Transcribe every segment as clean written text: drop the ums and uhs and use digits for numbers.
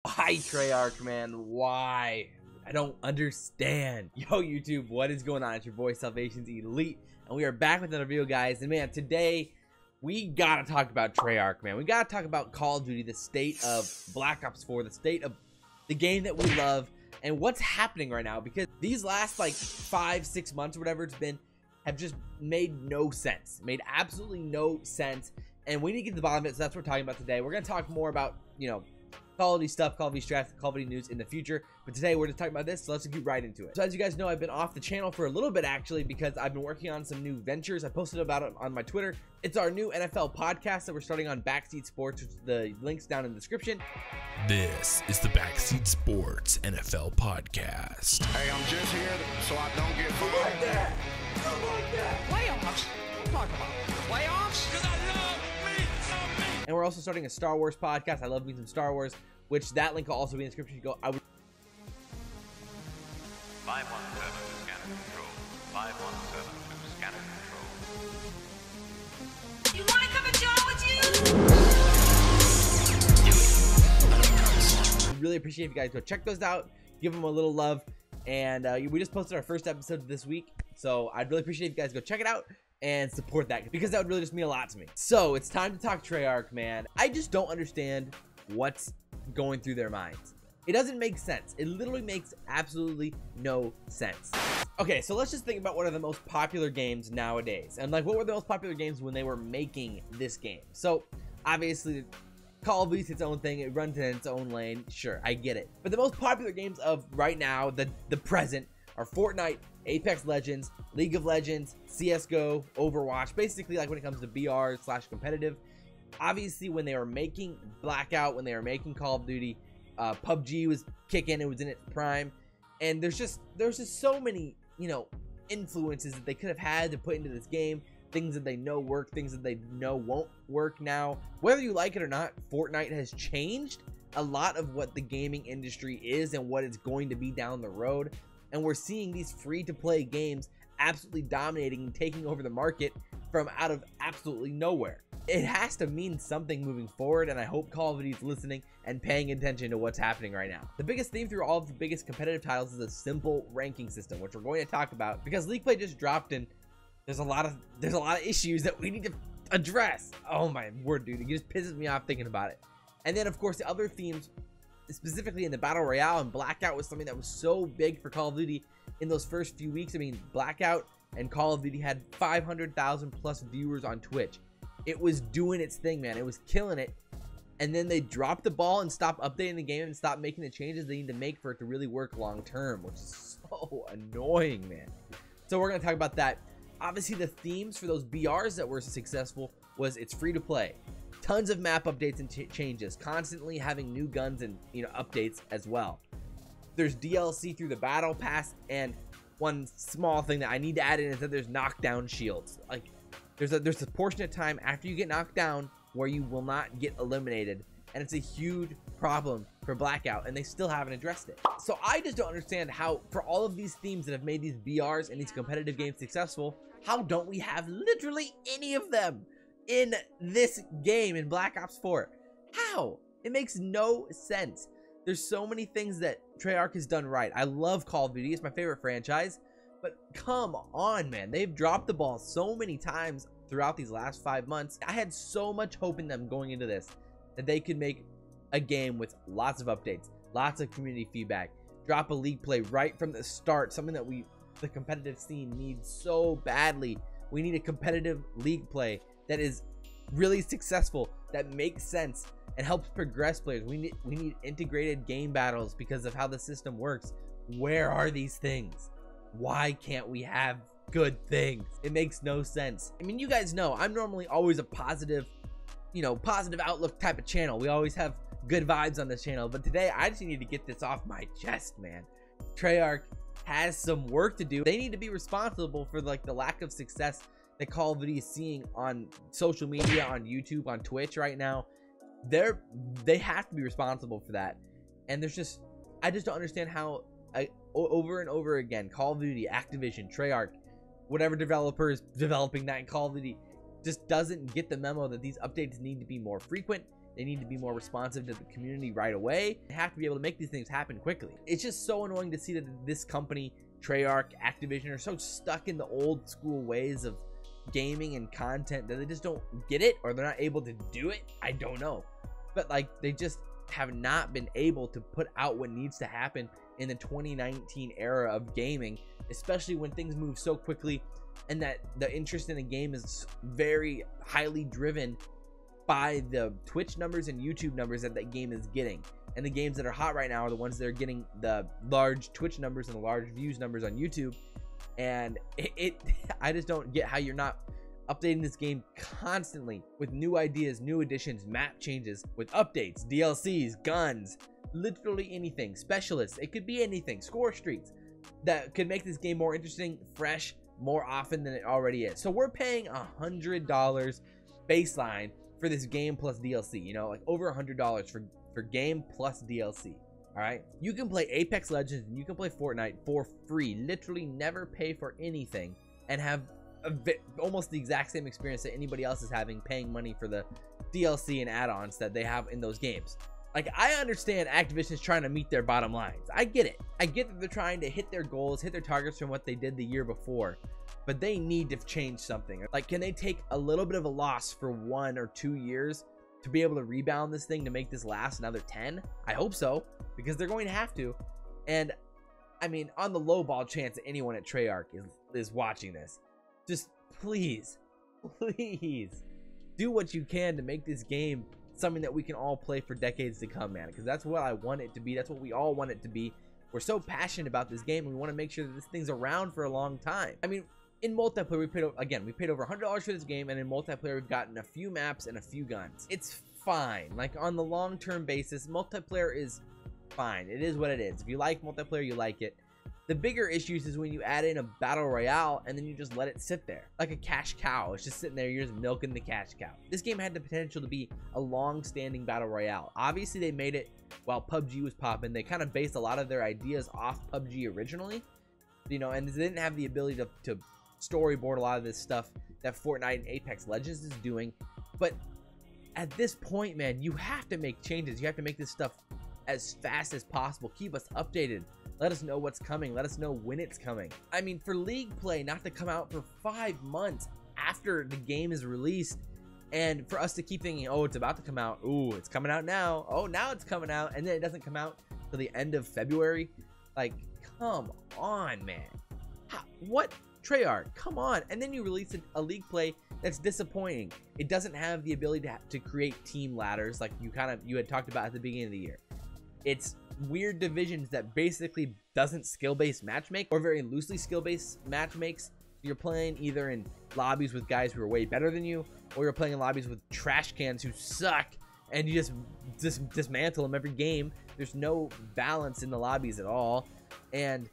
Why, Treyarch, man? Why? I don't understand. Yo, YouTube, what is going on? It's your boy, SalvationsElite, and we are back with another video, guys. And man, today, we gotta talk about Treyarch, man. We gotta talk about Call of Duty, the state of Black Ops 4, the state of the game that we love, and what's happening right now. Because these last, like, 5-6 months or whatever it's been, have just made no sense. Made absolutely no sense. And we need to get to the bottom of it, so that's what we're talking about today. We're gonna talk more about, you know, Call of Duty stuff, Call of Duty strats, Call of Duty news in the future. But today we're just talking about this, so let's get right into it. So as you guys know, I've been off the channel for a little bit actually, because I've been working on some new ventures. I posted about it on my Twitter. It's our new NFL podcast that we're starting on Backseat Sports, which is the links down in the description. This is the Backseat Sports NFL podcast. Hey, I'm just here so I don't get fired. Like that. Like that. Playoffs? What are you talking about? Playoffs? Because I love me. And we're also starting a Star Wars podcast. I love me some Star Wars, which that link will also be in the description. You go. I would. 517 to scanner control. 517 to scanner control. You want to come and jaw with you? I'd really appreciate if you guys go check those out, give them a little love, and we just posted our first episode this week, so I'd really appreciate if you guys go check it out and support that, because that would really just mean a lot to me. So it's time to talk Treyarch, man. I just don't understand what's going through their minds. It doesn't make sense. It literally makes absolutely no sense. Okay, so let's just think about what are the most popular games nowadays, and like what were the most popular games when they were making this game. So obviously Call of Duty is its own thing, it runs in its own lane, sure, I get it. But the most popular games of right now, the present, are Fortnite, Apex Legends, League of Legends, CSGO, Overwatch, basically like when it comes to BR/competitive. Obviously when they were making Blackout, when they were making Call of Duty, PUBG was kicking, it was in its prime, and there's just so many, you know, influences that they could have had to put into this game, things that they know work, things that they know won't work now. Whether you like it or not, Fortnite has changed a lot of what the gaming industry is and what it's going to be down the road. And we're seeing these free-to-play games absolutely dominating and taking over the market from out of absolutely nowhere. It has to mean something moving forward, and I hope Call of Duty is listening and paying attention to what's happening right now. The biggest theme through all of the biggest competitive titles is a simple ranking system, which we're going to talk about because League Play just dropped and there's a lot of issues that we need to address. Oh my word, dude, it just pisses me off thinking about it. And then of course the other themes, specifically in the Battle Royale, and Blackout was something that was so big for Call of Duty in those first few weeks. I mean, Blackout and Call of Duty had 500,000 plus viewers on Twitch. It was doing its thing, man. It was killing it. And then they dropped the ball and stopped updating the game and stopped making the changes they need to make for it to really work long term, which is so annoying, man. So we're going to talk about that. Obviously, the themes for those BRs that were successful was it's free to play. Tons of map updates and changes, constantly having new guns and, you know, updates as well. There's DLC through the battle pass, and one small thing that I need to add in is that there's knockdown shields. Like there's a portion of time after you get knocked down where you will not get eliminated, and it's a huge problem for Blackout, and they still haven't addressed it. So I just don't understand how, for all of these themes that have made these BRs and these competitive games successful, how don't we have literally any of them in this game in Black Ops 4? How? It makes no sense. There's so many things that Treyarch has done right. I love Call of Duty. It's my favorite franchise. But come on, man. They've dropped the ball so many times throughout these last 5 months. I had so much hope in them going into this that they could make a game with lots of updates, lots of community feedback, drop a league play right from the start, something that the competitive scene needs so badly. We need a competitive league play that is really successful, that makes sense and helps progress players. We need integrated game battles because of how the system works. Where are these things? Why can't we have good things? It makes no sense. I mean, you guys know I'm normally always a positive, you know, positive outlook type of channel. We always have good vibes on this channel, but today I just need to get this off my chest, man. Treyarch has some work to do. They need to be responsible for like the lack of success that Call of Duty is seeing on social media, on YouTube, on Twitch right now. They have to be responsible for that. And I just don't understand how over and over again, Call of Duty, Activision, Treyarch, whatever developer is developing that in Call of Duty, just doesn't get the memo that these updates need to be more frequent. They need to be more responsive to the community right away. They have to be able to make these things happen quickly. It's just so annoying to see that this company, Treyarch, Activision, are so stuck in the old school ways of gaming and content that they just don't get it, or they're not able to do it. I don't know. But like, they just have not been able to put out what needs to happen in the 2019 era of gaming, especially when things move so quickly and that the interest in a game is very highly driven by the Twitch numbers and YouTube numbers that that game is getting. And the games that are hot right now are the ones that are getting the large Twitch numbers and the large views numbers on YouTube. And I just don't get how you're not updating this game constantly with new ideas, new additions, map changes, with updates, DLCs, guns, literally anything, specialists. It could be anything, score streaks that could make this game more interesting, fresh, more often than it already is. So we're paying $100 baseline for this game plus DLC, you know, like over $100 for game plus DLC. All right, you can play Apex Legends and you can play Fortnite for free, literally never pay for anything, and have almost the exact same experience that anybody else is having, paying money for the DLC and add-ons that they have in those games. Like, I understand Activision is trying to meet their bottom lines. I get it. I get that they're trying to hit their goals, hit their targets from what they did the year before, but they need to change something. Like, can they take a little bit of a loss for 1 or 2 years to be able to rebound this thing to make this last another 10? I hope so, because they're going to have to. And I mean, on the low ball chance that anyone at Treyarch is watching this, just please do what you can to make this game something that we can all play for decades to come, man, because that's what I want it to be. That's what we all want it to be. We're so passionate about this game, and we want to make sure that this thing's around for a long time. I mean, in multiplayer, we paid over $100 for this game, and in multiplayer, we've gotten a few maps and a few guns. It's fine. Like, on the long-term basis, multiplayer is fine. It is what it is. If you like multiplayer, you like it. The bigger issues is when you add in a battle royale and then you just let it sit there like a cash cow. It's just sitting there, you're just milking the cash cow. This game had the potential to be a long-standing battle royale. Obviously, they made it while PUBG was popping. They kind of based a lot of their ideas off PUBG originally, you know, and they didn't have the ability to storyboard a lot of this stuff that Fortnite and Apex Legends is doing. But at this point, man, you have to make changes. You have to make this stuff as fast as possible. Keep us updated. Let us know what's coming. Let us know when it's coming. I mean, for League play not to come out for 5 months after the game is released, and for us to keep thinking, oh, it's about to come out. Ooh, it's coming out now. Oh, now it's coming out. And then it doesn't come out till the end of February. Like, come on, man. What? Treyarch, come on. And then you release a League play that's disappointing. It doesn't have the ability to create team ladders like you had talked about at the beginning of the year. It's weird divisions that basically doesn't skill-based matchmake, or very loosely skill-based matchmakes. You're playing either in lobbies with guys who are way better than you, or you're playing in lobbies with trash cans who suck, and you just dismantle them every game. There's no balance in the lobbies at all, and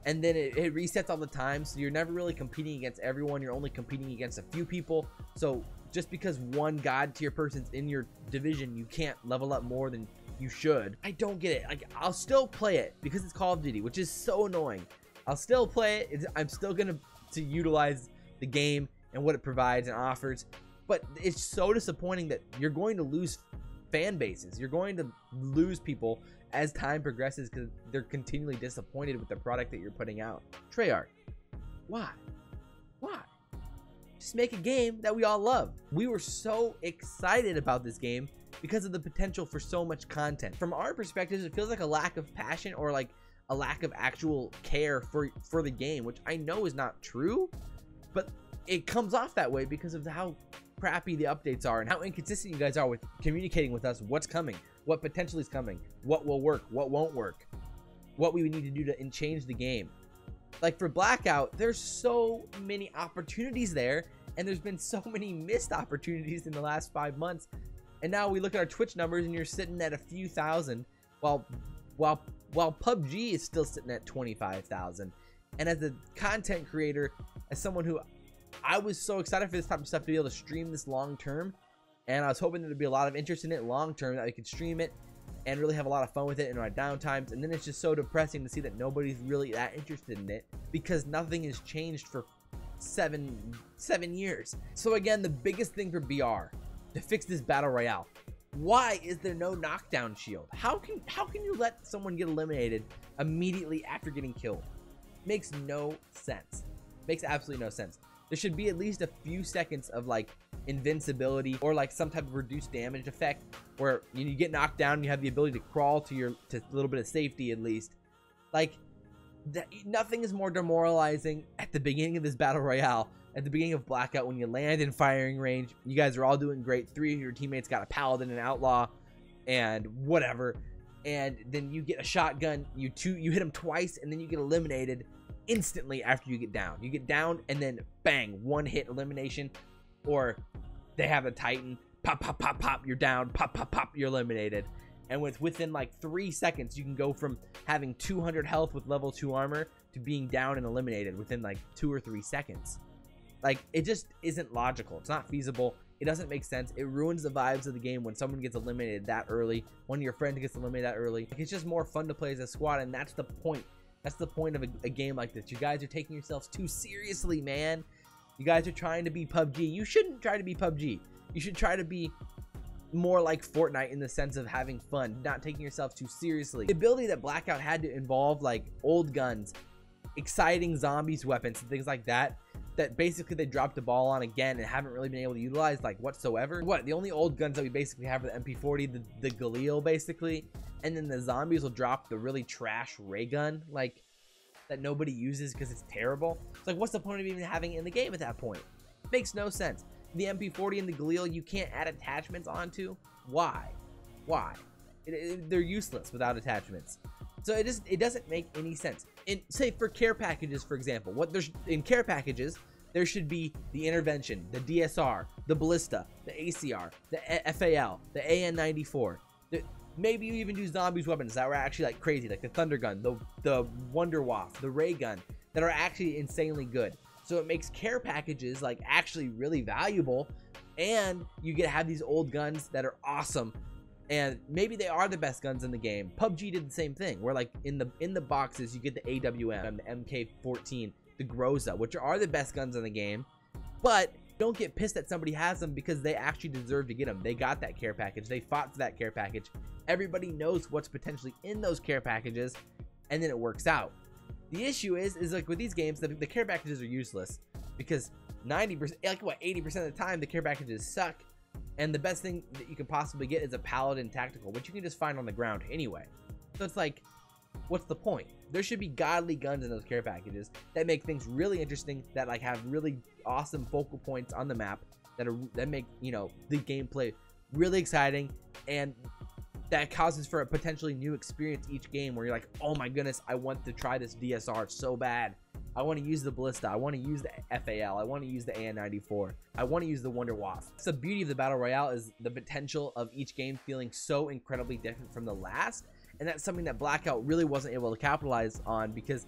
then it resets all the time, so you're never really competing against everyone. You're only competing against a few people. So just because one god tier person's in your division, you can't level up more than you should. I don't get it. Like, I'll still play it because it's Call of Duty, which is so annoying. I'll still play it. I'm still gonna utilize the game and what it provides and offers, but it's so disappointing that you're going to lose fan bases. You're going to lose people as time progresses because they're continually disappointed with the product that you're putting out. Treyarch, why? Just make a game that we all love. We were so excited about this game because of the potential for so much content. From our perspective, it feels like a lack of passion, or like a lack of actual care for the game, which I know is not true, but it comes off that way because of how crappy the updates are and how inconsistent you guys are with communicating with us what's coming, what potentially is coming, what will work, what won't work, what we would need to do to change the game. Like for Blackout, there's so many opportunities there, and there's been so many missed opportunities in the last 5 months. And now we look at our Twitch numbers and you're sitting at a few thousand, while PUBG is still sitting at 25,000. And as a content creator, as someone who, I was so excited for this type of stuff to be able to stream this long term, and I was hoping there'd be a lot of interest in it long term, that we could stream it and really have a lot of fun with it in our downtimes. And then it's just so depressing to see that nobody's really that interested in it because nothing has changed for seven years. So again, the biggest thing for BR to fix this battle royale, Why is there no knockdown shield? How can you let someone get eliminated immediately after getting killed? Makes no sense. Makes absolutely no sense. There should be at least a few seconds of like invincibility or like some type of reduced damage effect where you get knocked down and you have the ability to crawl to a little bit of safety at least. Like nothing is more demoralizing at the beginning of this battle royale, at the beginning of Blackout, when you land in firing range. You guys are all doing great. 3 of your teammates got a paladin and outlaw and whatever, and then you get a shotgun, you hit them twice, and then you get eliminated instantly after you get down. You get down and then bang, one hit elimination. Or they have a Titan, pop pop pop pop, you're down, pop pop pop, you're eliminated. And within like 3 seconds you can go from having 200 health with level 2 armor to being down and eliminated within like 2 or 3 seconds. Like, it just isn't logical. It's not feasible. It doesn't make sense. It ruins the vibes of the game when someone gets eliminated that early, one of your friends gets eliminated that early. Like, it's just more fun to play as a squad, and that's the point. That's the point of a game like this. You guys are taking yourselves too seriously, man. You guys are trying to be PUBG. You shouldn't try to be PUBG. You should try to be more like Fortnite in the sense of having fun, not taking yourself too seriously. The ability that Blackout had to involve like old guns, exciting zombies weapons, and things like that, that basically they dropped the ball on again and haven't really been able to utilize like whatsoever. What, the only old guns that we basically have are the MP40, the Galil basically, and then the zombies will drop the really trash ray gun, like, that nobody uses because it's terrible. It's like, what's the point of even having it in the game at that point? Makes no sense. The MP40 and the Galil you can't add attachments onto. Why? They're useless without attachments. So it doesn't make any sense. In, say, for care packages, for example, in care packages, there should be the intervention, the DSR, the ballista, the ACR, the FAL, the AN94. Maybe you even do zombies weapons that were actually like crazy, like the thunder gun, the wonder waft, the ray gun, that are actually insanely good. So it makes care packages like actually really valuable, and you get to have these old guns that are awesome, and maybe they are the best guns in the game. PUBG did the same thing, where like in the boxes you get the AWM, the MK14, the Groza, which are the best guns in the game, but don't get pissed that somebody has them because they actually deserve to get them. They got that care package. They fought for that care package. Everybody knows what's potentially in those care packages, and then it works out. The issue is like with these games, the care packages are useless because 90%, like what, 80% of the time, the care packages suck, and the best thing that you can possibly get is a paladin tactical, which you can just find on the ground anyway. So it's like, what's the point? There should be godly guns in those care packages that make things really interesting, that like have really awesome focal points on the map, that make, you know, the gameplay really exciting, and that causes for a potentially new experience each game where you're like, oh my goodness, I want to try this DSR so bad. I want to use the ballista, I want to use the FAL, I want to use the AN94, I want to use the wonder waft. It's the beauty of the battle royale, is the potential of each game feeling so incredibly different from the last. And that's something that Blackout really wasn't able to capitalize on, because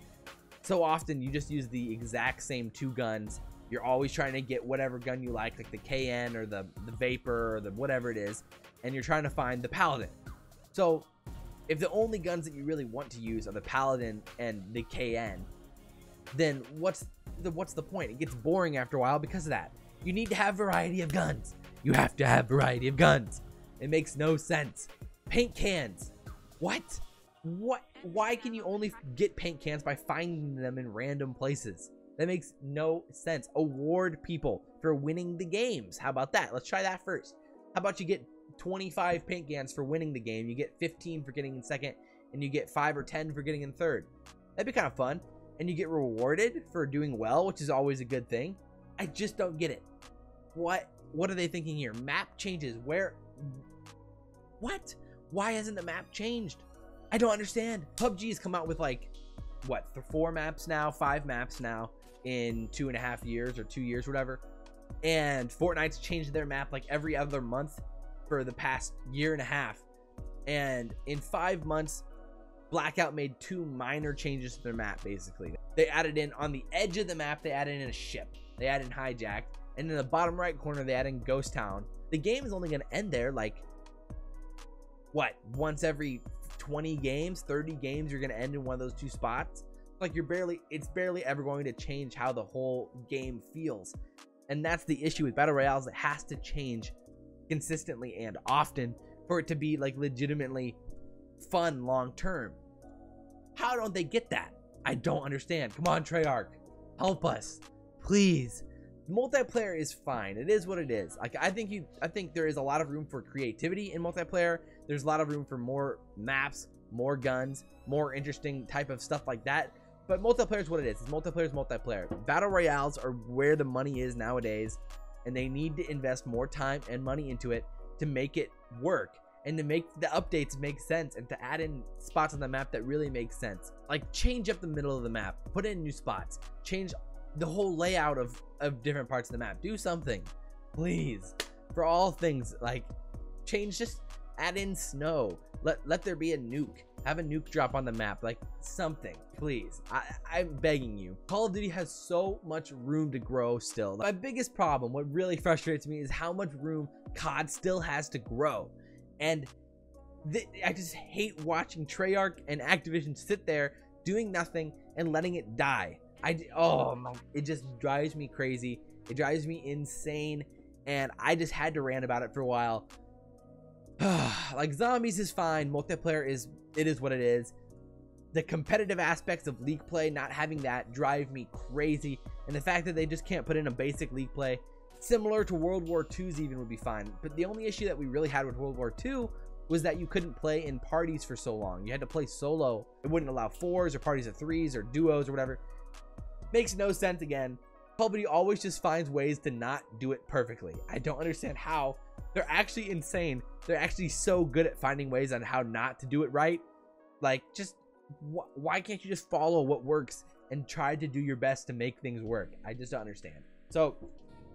so often you just use the exact same 2 guns. You're always trying to get whatever gun you like the KN or the Vapor or the whatever it is, and you're trying to find the Paladin. So if the only guns that you really want to use are the Paladin and the KN, then what's the point? It gets boring after a while because of that. You need to have variety of guns. You have to have variety of guns. It makes no sense. Paint cans. What? Why can you only get paint cans by finding them in random places? That makes no sense. Award people for winning the games. How about that? Let's try that first. How about you get 25 paint cans for winning the game, you get 15 for getting in second, and you get 5 or 10 for getting in third. That'd be kind of fun. And you get rewarded for doing well, which is always a good thing. I just don't get it. What are they thinking here? Map changes. Where? What? Why hasn't the map changed? I don't understand. PUBG has come out with like, what, 4 maps now, 5 maps now in 2.5 years or 2 years, whatever. And Fortnite's changed their map like every other month for the past 1.5 years. And in 5 months, Blackout made 2 minor changes to their map, basically. They added in, on the edge of the map, they added in a ship. They added in Hijack. And in the bottom right corner, they added in Ghost Town. The game is only going to end there, like, what, once every 20 games, 30 games, you're going to end in one of those 2 spots. Like, it's barely ever going to change how the whole game feels. And that's the issue with battle royales. It has to change consistently and often for it to be like legitimately fun long term. How don't they get that? I don't understand. Come on, Treyarch, help us, please. Multiplayer is fine. It is what it is. Like I think there is a lot of room for creativity in multiplayer. There's a lot of room for more maps, more guns, more interesting type of stuff like that. But multiplayer is what it is. It's multiplayer is multiplayer. Battle royales are where the money is nowadays, and they need to invest more time and money into it to make it work and to make the updates make sense and to add in spots on the map that really make sense. Like change up the middle of the map, put in new spots, change the whole layout of different parts of the map. Do something, please. For all things, like change, just add in snow. Let there be a nuke. Have a nuke drop on the map, like something, please. I'm begging you. Call of Duty has so much room to grow still. My biggest problem, what really frustrates me, is how much room COD still has to grow. And I just hate watching Treyarch and Activision sit there doing nothing and letting it die. Oh my, it just drives me crazy. It drives me insane, and I just had to rant about it for a while. Like zombies is fine, multiplayer is what it is. The competitive aspects of league play, not having that, drive me crazy, and the fact that they just can't put in a basic league play similar to World War II's even would be fine. But the only issue that we really had with World War II was that you couldn't play in parties for so long. You had to play solo. It wouldn't allow 4s or parties of 3s or duos or whatever. Makes no sense. Again, Call of Duty always just finds ways to not do it perfectly. I don't understand how. They're actually insane. They're actually so good at finding ways on how not to do it right. Like, just why can't you just follow what works and try to do your best to make things work? I just don't understand. So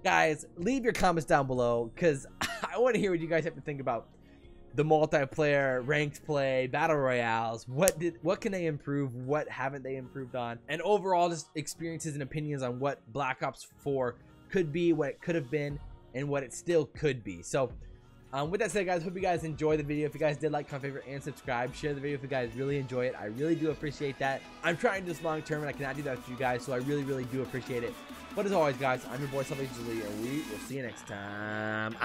guys, leave your comments down below, because I want to hear what you guys have to think about the multiplayer, ranked play, battle royales. What can they improve? What haven't they improved on? And overall, just experiences and opinions on what Black Ops 4 could be, what it could have been, and what it still could be. So with that said, guys, hope you guys enjoyed the video. If you guys did, like, comment, favorite, and subscribe. Share the video if you guys really enjoy it. I really do appreciate that. I'm trying to do this long term, and I cannot do that for you guys, so I really do appreciate it. But as always, guys, I'm your boy SalvationsElite, and we will see you next time.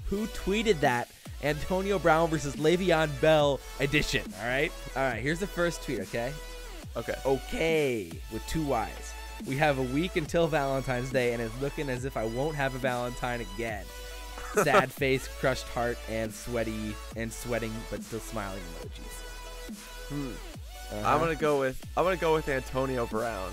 Who tweeted that? Antonio Brown versus Le'Veon Bell edition. All right, here's the first tweet. Okay, with 2 Y's. We have a week until Valentine's Day, and it's looking as if I won't have a Valentine again. Sad face, crushed heart, and sweating but still smiling emojis. I'm gonna go with Antonio Brown.